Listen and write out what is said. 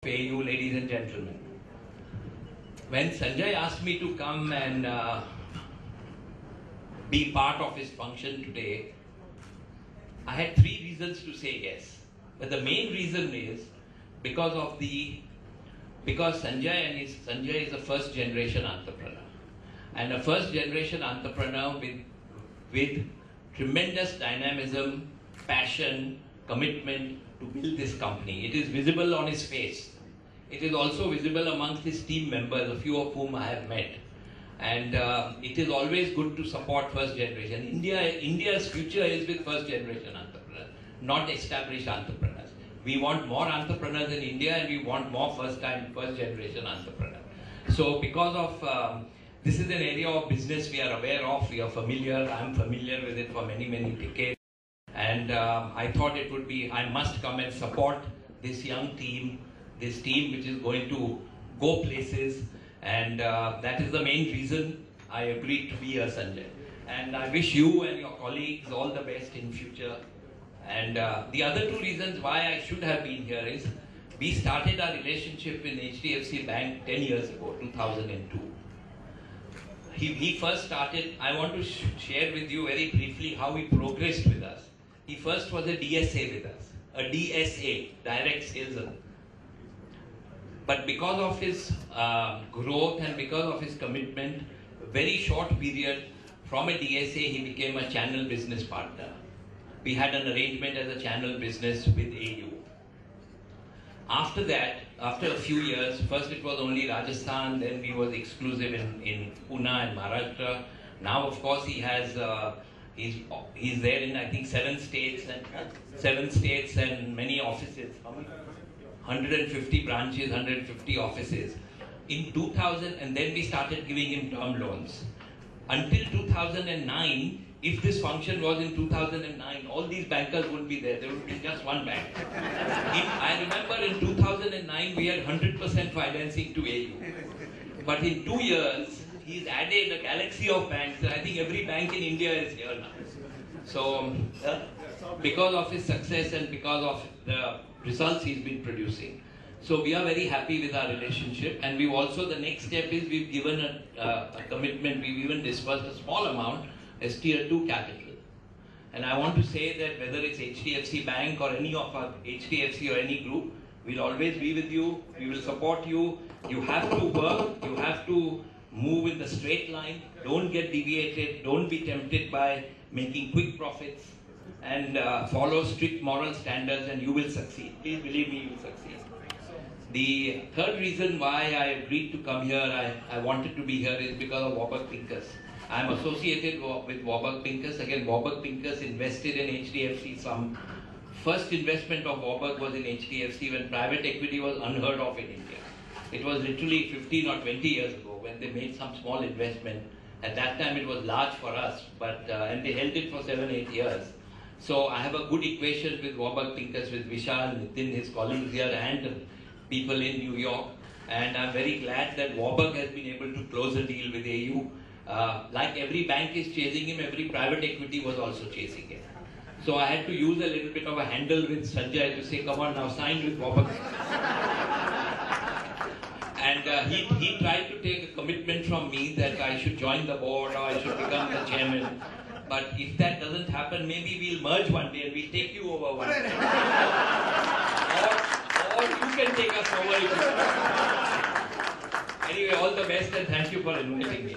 AU, ladies and gentlemen. When Sanjay asked me to come and be part of his function today, I had three reasons to say yes. But the main reason is because Sanjay is a first generation entrepreneur. And a first generation entrepreneur with tremendous dynamism, passion, commitment to build this company. It is visible on his face. It is also visible amongst his team members, a few of whom I have met. And it is always good to support first generation. India's future is with first generation entrepreneurs, not established entrepreneurs. We want more entrepreneurs in India, and we want more first generation entrepreneurs. So because of this is an area of business we are aware of, we are familiar, I'm familiar with it for many, many decades. And I thought it would be, I must come and support this young team, this team which is going to go places. And that is the main reason I agreed to be here, Sanjay. And I wish you and your colleagues all the best in future. And the other two reasons why I should have been here is, we started our relationship in HDFC Bank 10 years ago, 2002. He first started, I want to share with you very briefly how he progressed with us. He first was a DSA with us, a DSA, direct salesman. But because of his growth and because of his commitment, very short period, from a DSA he became a channel business partner. We had an arrangement as a channel business with AU. After that, after a few years, first it was only Rajasthan, then we was exclusive in Pune and Maharashtra. Now, of course, he has he's there in, I think, 7 states and many offices. 150 branches, 150 offices. In 2000, and then we started giving him term loans. Until 2009, if this function was in 2009, all these bankers wouldn't be there. There would be just one bank. I remember in 2009, we had 100% financing to AU. But in 2 years, he's added a galaxy of banks. I think every bank in India is here now. So, because of his success and because of the results he's been producing. So we are very happy with our relationship, and we've also, the next step is we've given a commitment, we've even disbursed a small amount as Tier 2 capital. And I want to say that whether it's HDFC Bank or any of our HDFC or any group, we'll always be with you, we will support you. You have to work, you have to move in the straight line, don't get deviated, don't be tempted by making quick profits, and follow strict moral standards, and you will succeed. Please believe me, you will succeed. The third reason why I agreed to come here, I wanted to be here, is because of Warburg Pincus. I am associated with Warburg Pincus. Again, Warburg Pincus invested in HDFC. Some first investment of Warburg was in HDFC when private equity was unheard of in India. It was literally 15 or 20 years ago when they made some small investment. At that time it was large for us, but and they held it for 7-8 years. So I have a good equation with Warburg Pincus, with Vishal, Nitin, his colleagues here, and people in New York. And I'm very glad that Warburg has been able to close a deal with AU. Like every bank is chasing him, every private equity was also chasing him. So I had to use a little bit of a handle with Sanjay to say, come on now, sign with Warburg. And he tried to take a commitment from me that I should join the board or I should become the chairman. But if that doesn't happen, maybe we'll merge one day and we'll take you over one day. or you can take us over if you Anyway, all the best and thank you for inviting me.